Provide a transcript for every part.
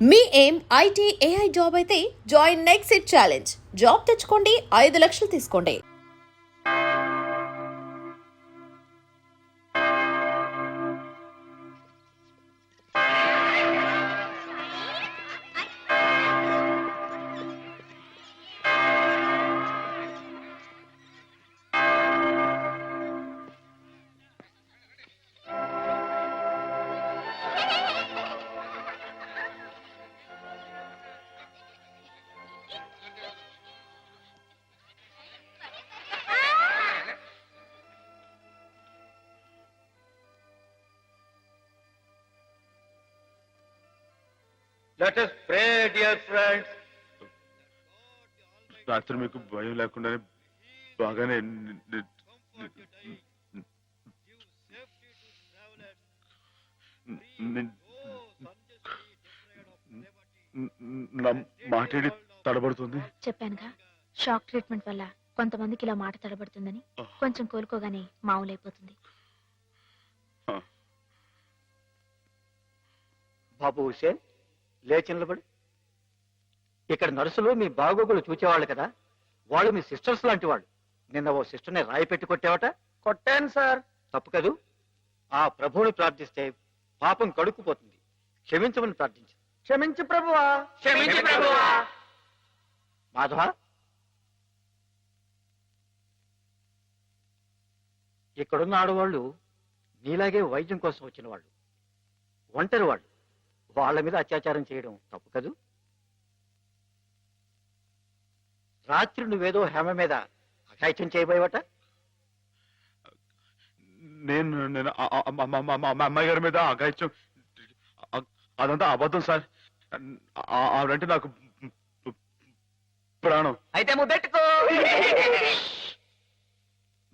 మీ ఏం IT AI job అయితే join next it challenge. Job తెచ్చుకోండి, 5 లక్షలు తీసుకోండి. Let us pray, dear friends. రాత్రి మీకు భయం లేకుండానే బాగానే నా మాటేడి తడబడుతుంది. చెప్పానుగా, షాక్ ట్రీట్మెంట్ వల్ల కొంతమందికి ఇలా మాట తడబడుతుందని. కొంచెం కోలుకోగానే మామూలైపోతుంది. బాబు హుసేన్, లేచి నిలబడు. ఇక్కడ నర్సులు మీ బాగోగులు చూచేవాళ్ళు కదా, వాళ్ళు మీ సిస్టర్స్ లాంటి వాళ్ళు. నిన్న ఓ సిస్టర్ని రాయి పెట్టి కొట్టావట. కొట్టాను సార్. తప్పు కదూ. ఆ ప్రభువుని ప్రార్థిస్తే పాపం కడుక్కుపోతుంది. క్షమించమని ప్రార్థించు. క్షమించు ప్రభువా, క్షమించు ప్రభువా. మాధవ, ఇక్కడున్న ఆడవాళ్ళు నీలాగే వైద్యం కోసం వచ్చిన వాళ్ళు, ఒంటరి వాళ్ళు. వాళ్ళ మీద అత్యాచారం చేయడం తప్పు కదూ. రాత్రి నువ్వేదో హేమ మీద అఘాయిత్యం చేయబోయేవట. నేను అమ్మాయి గారి మీద అఘాయిత్యం, అదంతా అబద్ధం సార్. ఆవిడంటే నాకు ప్రాణం. అయితే ముద్దెట్టుకో.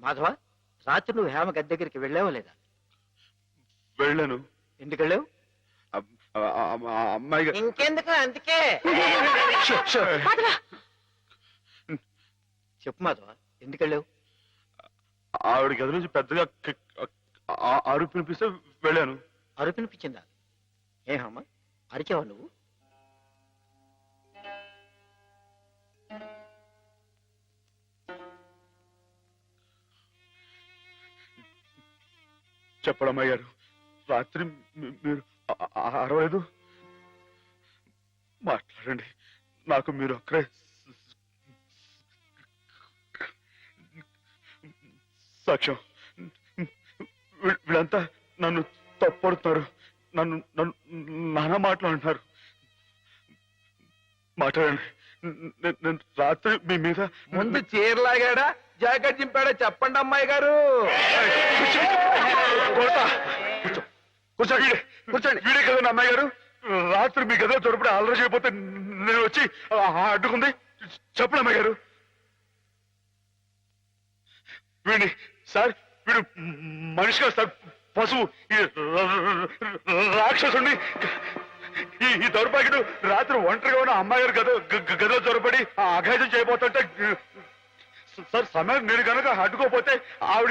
మాధవ, రాత్రి నువ్వు హేమ గది దగ్గరికి వెళ్ళావా లేదా? వెళ్ళాను. ఎందుకు వెళ్ళావు? అమ్మాయి ఇంకెందుకు, అందుకే. చెప్పు మాధవ, ఎందుకు వెళ్ళావు? ఆవిడ గది నుంచి పెద్దగా అరుపు వినిపిస్తే వెళ్ళాను. అరుపు వినిపించిందా? ఏమమ్మా, అరిచావా నువ్వు? చెప్పడమ్మాయి గారు, రాత్రి మీరు అరవలేదు. మాట్లాడండి, నాకు మీరు అక్కడే సాక్ష్యం. వీళ్ళంతా నన్ను తప్పడుతున్నారు, నన్ను నానా మాట్లాడుతున్నారు. మాట్లాడండి. నేను రాత్రి మీ మీద ముందు చీరలాగాడా జాకెట్ చింపాడా చెప్పండి అమ్మాయి గారు. కూర్చోండి, కూర్చోండి. వీడే కదండి అమ్మాయి గారు. రాత్రి మీ గదిలో దొరపడి అల్లరి చేయకపోతే నేను వచ్చి అడ్డుకుంది. చెప్పండి అమ్మాయి గారు. వీడి సార్, వీడు మనిషి కాదు సార్, పశువు. ఈ రాక్షసుడిని, ఈ దౌర్భాగ్యుడు రాత్రి ఒంటరిగా ఉన్న అమ్మాయి గారు గదిలో దొరపడి అఘాయితం చేయబోతుంటే సార్, సమయం నేను కనుక అడ్డుకోపోతే ఆవిడ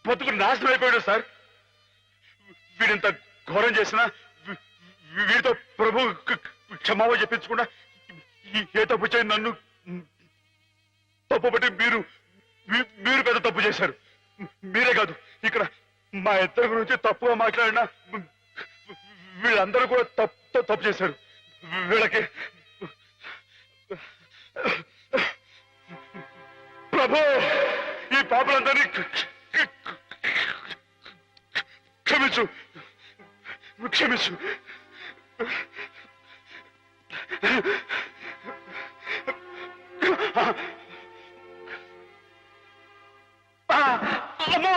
బతుకు నాశనం అయిపోయాడు సార్. వీడింత ఘోరం చేసినా వీడితో ప్రభు క్షమాపణ చెప్పించకుండా ఏ తప్పు చేయండి నన్ను తప్పుపట్టి మీరు పెద్ద తప్పు చేశారు. మీరే కాదు, ఇక్కడ మా ఇద్దరి గురించి తప్పుగా మాట్లాడినా వీళ్ళందరూ కూడా తప్పు చేశారు. వీళ్ళకి ప్రభు ఈ పాపలందరినీ క్షమించు, క్షమించు. అమ్మా,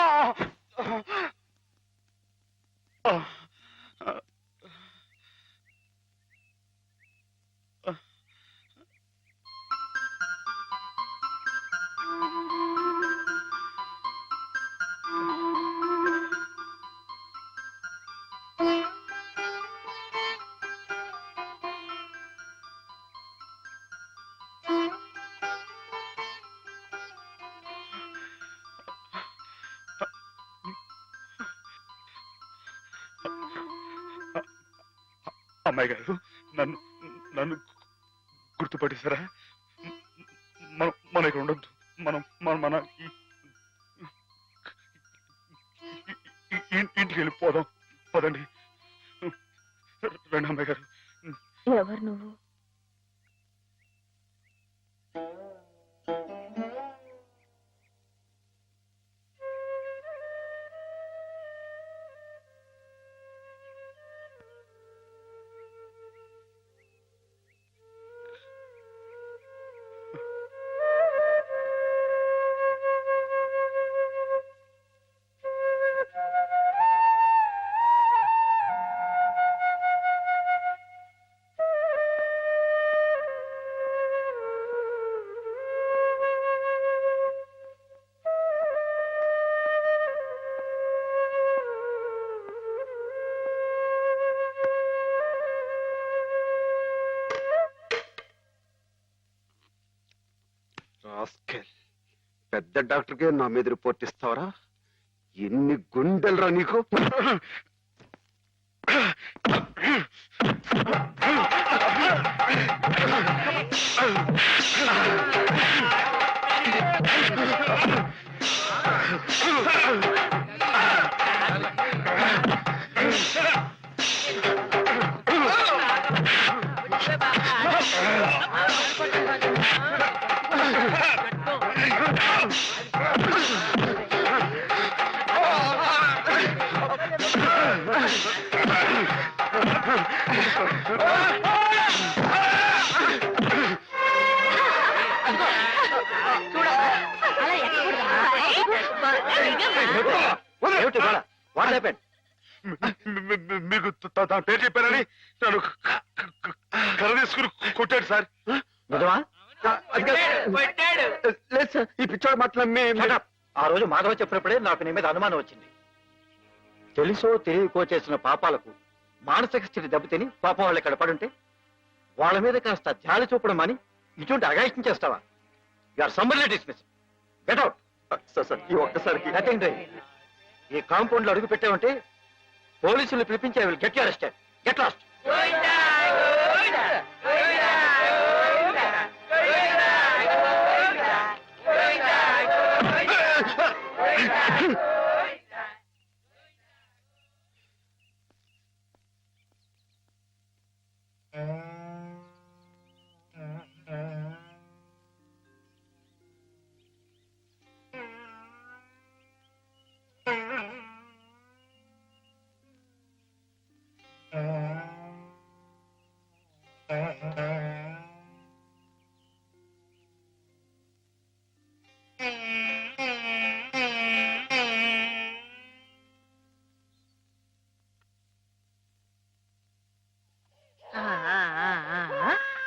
అమ్మాయి గారు నన్ను నన్ను గుర్తుపట్టేశారా? మనం ఇక్కడ ఉండొద్దు. మనం మన మన ఇంటికి వెళ్ళిపోదాం. పదండి. రండి అమ్మాయి గారు. ఎవరు నువ్వు? పెద్ద డాక్టర్కే నా మీద రిపోర్ట్ ఇస్తావరా? ఎన్ని గుండెలరా నీకు? మీకు తన పేరు చెప్పారని నన్ను కర్ర తీసుకుని కొట్టాడు సార్. నిజమా? లేదు సార్, ఈ పిచ్చోడు మాత్రం ఆ రోజు మాధవ చెప్పినప్పుడే నాకు నీ మీద అనుమానం వచ్చింది. తెలుసో తెలియకో చేసిన పాపాలకు మానసిక స్థితి దెబ్బతిని పాపం వాళ్ళు ఇక్కడ పడుంటే వాళ్ళ మీద కాస్త జాలి చూపడం అని ఇటువంటి అగాయిత్యం చేస్తావా? You are summarily dismiss. Get out. Sir ఈ ఒక్కసారికి నథింగ్ డూయింగ్. ఈ కాంపౌండ్ లో అడుగు పెట్టామంటే పోలీసులు పిలిపించి I will get you arrested. Get lost.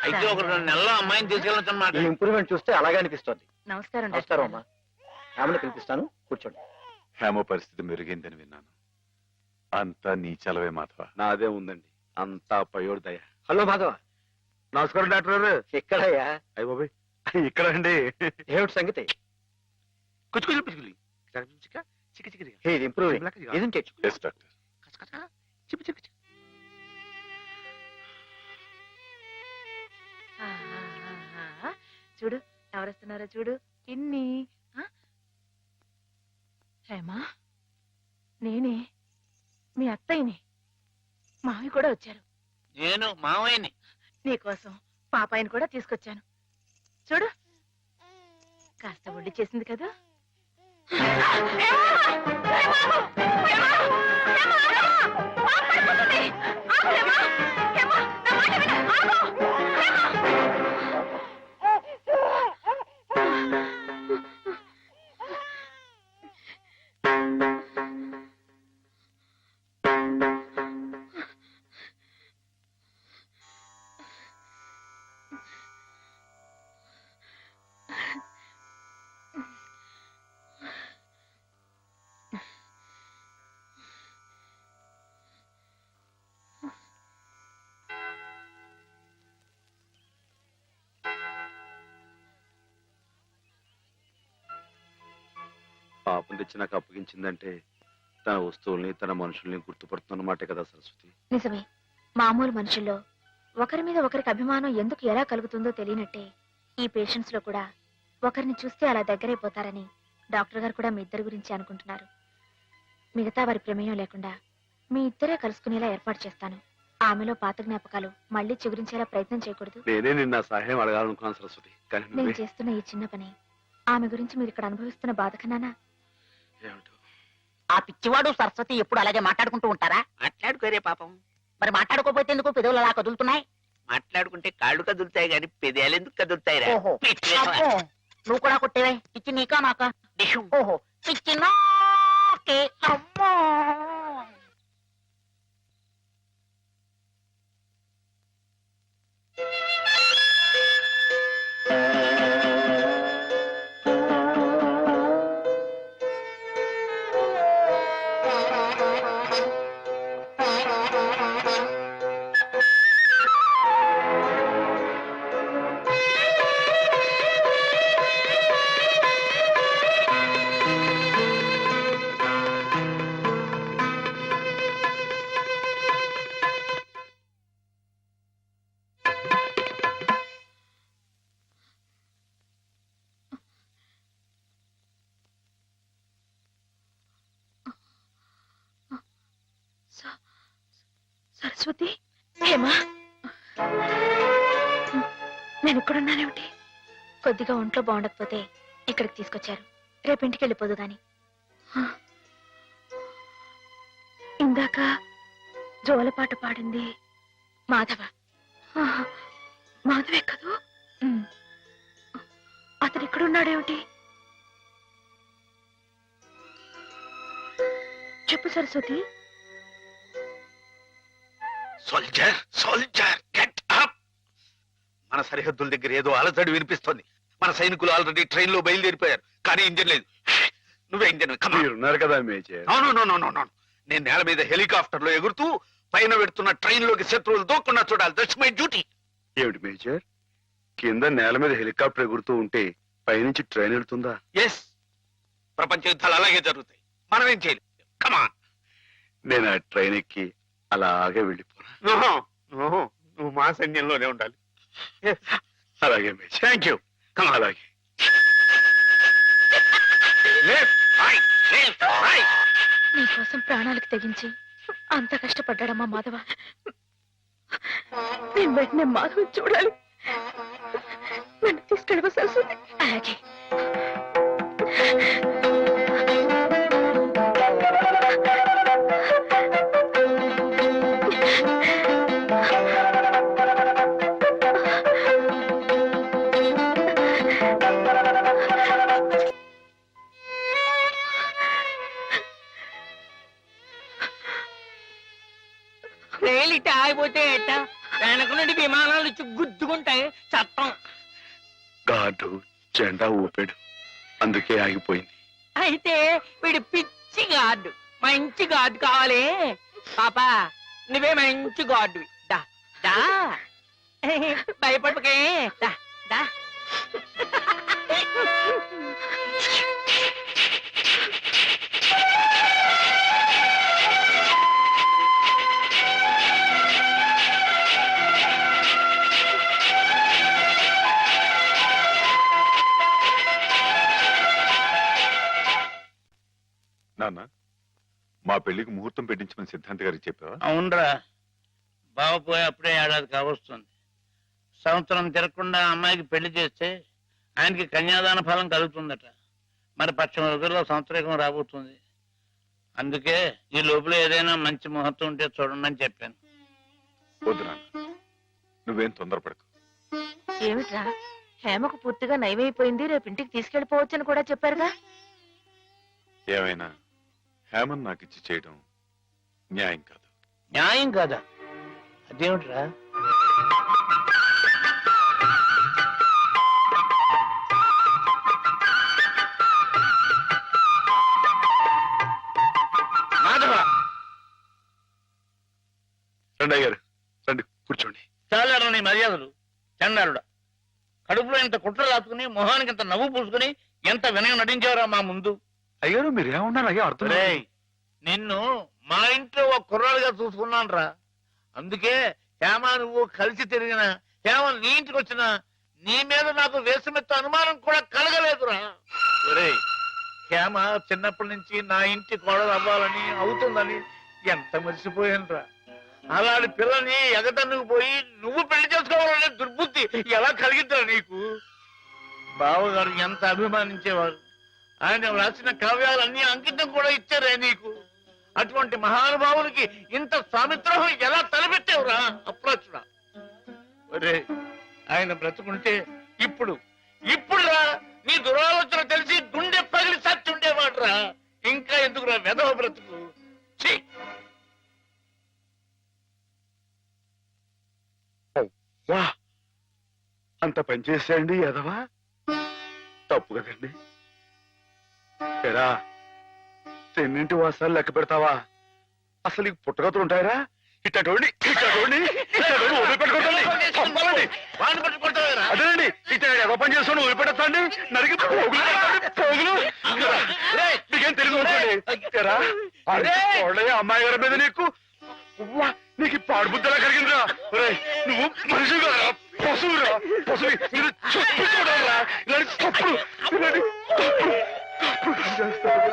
అయితే ఒక 2 నెలల్లో అమ్మాయిని తీసుకెళ్ళొచ్చన్నమాట. ఈ ఇంప్రూవ్మెంట్ చూస్తే అలాగే అనిపిస్తోంది. నమస్కారం నమస్కారం అమ్మా. ఆమెను పిలిపిస్తాను, కూర్చోండి. హేమ పరిస్థితి మెరుగైందని విన్నాను. అంతా నీ చలవే మాధవ. నాదే ఉందండి, అంతా పయోడు దయ. హలో మాధవ. నమస్కారం డాక్టర్ గారు. ఎక్కడయ్యా? అయ్య బాబాయ్, ఇక్కడ అండి. ఏమిటి సంగతి? ఇది improving, isn't it? Yes doctor. చూడు ఎవరొస్తున్నారో చూడు. ఇన్ని హేమా, నేనే మీ అత్తయ్యని. మావి కూడా వచ్చారు. నేను మావయ్యని. నీకోసం పాపాయిని కూడా తీసుకొచ్చాను. చూడు, కాస్త ఒడ్డు చేసింది కదా. పాపం తెచ్చి నాకు అప్పగించిందంటే తన వస్తువుల్ని తన మనుషుల్ని గుర్తుపడుతున్నమాటే కదా సరస్వతి. నిజమే, మామూలు మనుషుల్లో ఒకరి మీద ఒకరికి అభిమానం ఎందుకు ఎలా కలుగుతుందో తెలియనట్టే ఈ పేషెంట్స్ లో కూడా ఒకరిని చూస్తే అలా దగ్గరైపోతారని డాక్టర్ గారు కూడా మీ ఇద్దరి గురించి అనుకుంటున్నారు. మిగతా వారి ప్రమేయం లేకుండా మీ ఇద్దరే కలుసుకునేలా ఏర్పాటు చేస్తాను. ఆమెలో పాత జ్ఞాపకాలు మళ్ళీ చిగురించేలా ప్రయత్నం చేయకూడదు. నేనే నిన్న సహాయం అడగాలనుకున్నాను సరస్వతి, కానీ నేను నువ్వే చేస్తున్న ఈ చిన్న పని ఆమె గురించి మీరు ఇక్కడ అనుభవిస్తున్న బాధ కన్నానా? ఏమిటో. ఆ పిచ్చివాడు సరస్వతి ఎప్పుడు అలాగే మాట్లాడుకుంటూ ఉంటారా? మాట్లాడుకోరే పాపం. మరి మాట్లాడుకోపోతే ఎందుకు పెదవులు అలా కదులుతున్నాయి? మాట్లాడుకుంటే కాళ్ళు కదులుతాయి గాని పెదాలు ఎందుకు కదులుతాయిరా? ఓహో. పిచ్చి అబ్బో, నువ్వు కూడా కొట్టేవే. పిచ్చి నీకా నాకా? డిషుం. ఓహో, పిచ్చి నాకే. అమ్మో. సరస్వతి, హేమా, నేను ఇక్కడున్నానేమిటి? కొద్దిగా ఒంట్లో బాగుండకపోతే ఇక్కడికి తీసుకొచ్చారు. రేపు ఇంటికి వెళ్ళిపోదు గాని. ఇందాక జోలపాట పాడింది మాధవ. మాధవే కదూ? అతను ఇక్కడున్నాడేమిటి? చెప్పు Saraswati. Soldier, soldier, get up. మన సరిహద్దుల దగ్గర ఏదో అలజడి వినిపిస్తోంది. మన సైనికులు ఆల్రెడీ ట్రైన్ లో బయలుదేరిపోయారు, కానీ ఇంజన్ లేదు. నువ్వే ఇంజన్. మీరున్నారు కదా మేజర్. అవును, నేను నేల మీద హెలికాప్టర్ లో ఎగురుతూ పైన పెడుతున్న ట్రైన్ లోకి శత్రువులు దూకుండా చూడాలి. That's my duty. ఏమిటి మేజర్, కింద నేల మీద హెలికాప్టర్ ఎగురుతూ ఉంటే పైనుంచి ట్రైన్ వెళ్తుందా? ఎస్, ప్రపంచ యుద్ధాలు అలాగే జరుగుతాయి. మనం ఏం చేయలేం. కమాన్. నేను ఆ ట్రైన్ ఎక్కి అలాగే వెళ్ళిపోనా? నువ్వు మా సైన్యంలోనే ఉండాలి. అలాగే మేజర్. Thank you. కమాన్. అలాగే. నీకోసం ప్రాణాలకు తెగించి అంత కష్టపడ్డాడమ్మా మాధవ. నేను వెంటనే మాధవ చూడాలి. నన్ను తీసుకెళ్ళవ సరస్వతి? అలాగే. రైలు ఇట్ట ఆగిపోతే ఎట్ట? వెనక నుండి విమానాలు వచ్చి గుద్దుకుంటాయి. చట్టం. గార్డు జెండా ఊపాడు, అందుకే ఆగిపోయింది. అయితే వీడు పిచ్చి గార్డు. మంచి గార్డు కావాలి. పాపా, నువ్వే మంచి గార్డు. దా దా, భయపడకే. దా దా. నాన్న, మా పెళ్లికి ముహూర్తం పెట్టించమని సిద్ధాంత్ గారికి చెప్పావా? అవునరా, బావ పోయి అప్పుడే ఏడాది కావస్తుంది. సంవత్సరం తిరగకుండా అమ్మాయికి పెళ్లి చేస్తే ఆయనకి కన్యాదాన ఫలం కలుగుతుందట. మరి పక్షం రోజుల్లో సంవత్సరం రాబోతుంది. అందుకే ఈ లోపల ఏదైనా మంచి ముహూర్తం ఉంటే చూడండి అని చెప్పాను. వద్దు నాన్న, నువ్వేం తొందరపడకు. ఏమిట్రా, హేమకు పూర్తిగా నయమైపోయింది, రేపు ఇంటికి తీసుకెళ్లిపోవచ్చని కూడా చెప్పారుగా. ఏమైనా హేమన్ నాకు ఇచ్చి చేయడం న్యాయం కాదు. న్యాయం కాదా? అదేమిట్రా? మాధవ, రండి అయ్యారు, రండి కూర్చోండి. చాలారా నీ మర్యాదలు. చండాలుడా, కడుపులో ఇంత కుట్ర రాసుకుని మొహానికి ఇంత నవ్వు పూసుకుని ఎంత వినయం నటించారా మా ముందు. అయ్యారు మీరు ఏమన్నారు అయ్యా? అర్థం నిన్ను మా ఇంట్లో ఒక కుర్రాడుగా చూసుకున్నాను రా. అందుకే హేమ నువ్వు కలిసి తిరిగిన హేమ నీ ఇంటికి వచ్చినా నీ మీద నాకు వేసమెత్త అనుమానం కూడా కలగలేదురా. ఒరేయ్, హేమ చిన్నప్పటి నుంచి నా ఇంటి కోడలు అవ్వాలని అవుతుందని ఎంత మర్చిపోయానురా. అలాంటి పిల్లని ఎగటన్నుకు పోయి నువ్వు పెళ్లి చేసుకోవాలనే దుర్బుద్ధి ఎలా కలిగిద్దా నీకు? బావగారు ఎంత అభిమానించేవారు. ఆయన రాసిన కావ్యాలన్నీ అంకితం కూడా ఇచ్చారే నీకు. అటువంటి మహానుభావులకి ఇంత స్వామిత్రోహం ఎలా తలపెట్టావురా అప్రాచుడా? ఒరే, ఆయన బ్రతుకుంటే ఇప్పుడు రా నీ దురాలోచన తెలిసి గుండె పగిలి సత్తుండేవాడు రా. ఇంకా ఎందుకురా వెధవ బ్రతుకు? ఛీ! వా అంత పని చేసేయండి ఎదవా, తప్పు కదండి. ఎరా తెన్నింటి వాసాలు లెక్క పెడతావా? అసలు నీకు పుట్టగతులు ఉంటాయరా? ఇట్టండి వాడిని పట్టుకుంటావేరా? అదేనండి, ఇట్ట ఎవ పని చేస్తాను వదిలిపెడతాండి, నరికి పోగులు నీకేం తెలుగు అనుకోండి. అమ్మాయి గారి మీద నీకు నీకు పాడుబుద్ధలా కలిగిందిరా. నువ్వు మనిషి కారా, పశువురా, పశువు. మీరు చెప్పు చూడాలరా, ఇలాంటి తప్పుడు చేస్తారు.